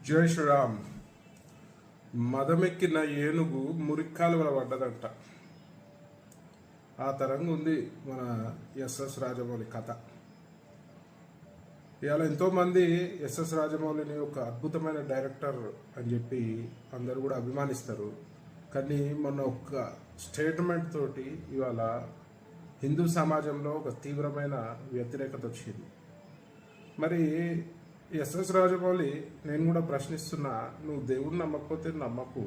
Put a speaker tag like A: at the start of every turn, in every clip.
A: జై శ్రీరామ్. మదమెక్కిన ఏనుగు మురిక్కాలువల పడ్డదంట. ఆ తరంగా ఉంది మన ఎస్ఎస్ రాజమౌళి కథ. ఇవాళ ఎంతోమంది ఎస్ఎస్ రాజమౌళిని ఒక అద్భుతమైన డైరెక్టర్ అని చెప్పి అందరూ కూడా అభిమానిస్తారు. కానీ మొన్న ఒక స్టేట్మెంట్ తోటి ఇవాళ హిందూ సమాజంలో ఒక తీవ్రమైన వ్యతిరేకత వచ్చింది. మరి ఎస్ఎస్ రాజమౌళి, నేను కూడా ప్రశ్నిస్తున్నా, నువ్వు దేవుడిని నమ్మకపోతే నమ్మకు,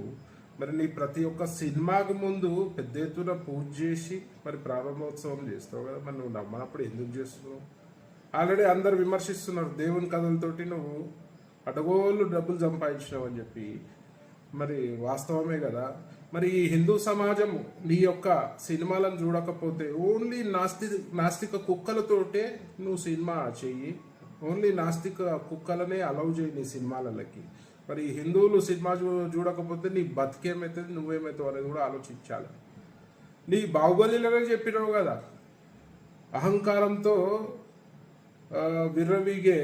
A: మరి నీ ప్రతి ఒక్క సినిమాకు ముందు పెద్ద ఎత్తున పూజ చేసి మరి ప్రారంభోత్సవం చేస్తావు కదా, మరి నువ్వు నమ్మనప్పుడు ఎందుకు చేస్తున్నావు? ఆల్రెడీ అందరు విమర్శిస్తున్నారు, దేవుని కథలతోటి నువ్వు అడగోళ్ళు డబ్బులు సంపాదించినావు అని చెప్పి. మరి వాస్తవమే కదా. మరి ఈ హిందూ సమాజం నీ యొక్క సినిమాలను చూడకపోతే ఓన్లీ నాస్తిక కుక్కలతోటే నువ్వు సినిమా చెయ్యి, ఓన్లీ నాస్తిక కుక్కలనే అలౌ చేయి నీ సినిమాలకి. మరి హిందువులు సినిమా చూడకపోతే నీ బతికేమవుతుంది, నువ్వేమవుతావు అనేది కూడా ఆలోచించాలి. నీ బాహుబలిలోనే చెప్పినావు కదా, అహంకారంతో విర్రవీగే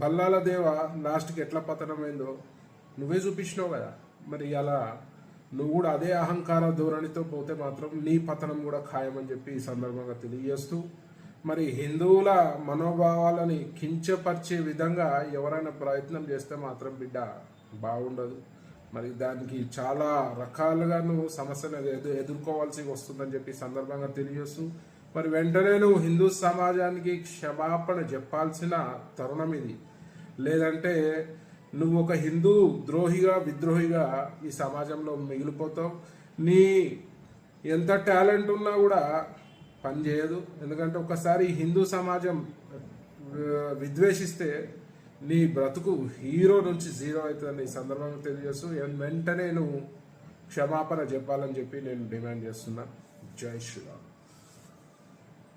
A: బల్లాల దేవ లాస్ట్కి ఎట్లా పతనమైందో నువ్వే చూపించినావు కదా. మరి అలా నువ్వు కూడా అదే అహంకార ధోరణితో పోతే మాత్రం నీ పతనం కూడా ఖాయమని చెప్పి ఈ సందర్భంగా తెలియజేస్తూ, మరి హిందువుల మనోభావాలని కించపరిచే విధంగా ఎవరైనా ప్రయత్నం చేస్తే మాత్రం బిడ్డ బాగుండదు. మరి దానికి చాలా రకాలుగా నువ్వు సమస్యను ఎదుర్కోవాల్సి వస్తుందని చెప్పి సందర్భంగా తెలియజేస్తూ, మరి వెంటనే నువ్వు హిందూ సమాజానికి క్షమాపణ చెప్పాల్సిన తరుణం ఇది. లేదంటే నువ్వు ఒక హిందూ ద్రోహిగా విద్రోహిగా ఈ సమాజంలో మిగిలిపోతావు. నీ ఎంత టాలెంట్ ఉన్నా కూడా పని చేయదు. ఎందుకంటే ఒకసారి హిందూ సమాజం విద్వేషిస్తే నీ బ్రతుకు హీరో నుంచి జీరో అవుతుందని ఈ సందర్భంగా తెలియజేస్తూ, వెంటనే నువ్వు క్షమాపణ చెప్పాలని చెప్పి నేను డిమాండ్ చేస్తున్నా. జై శ్రీరామ్.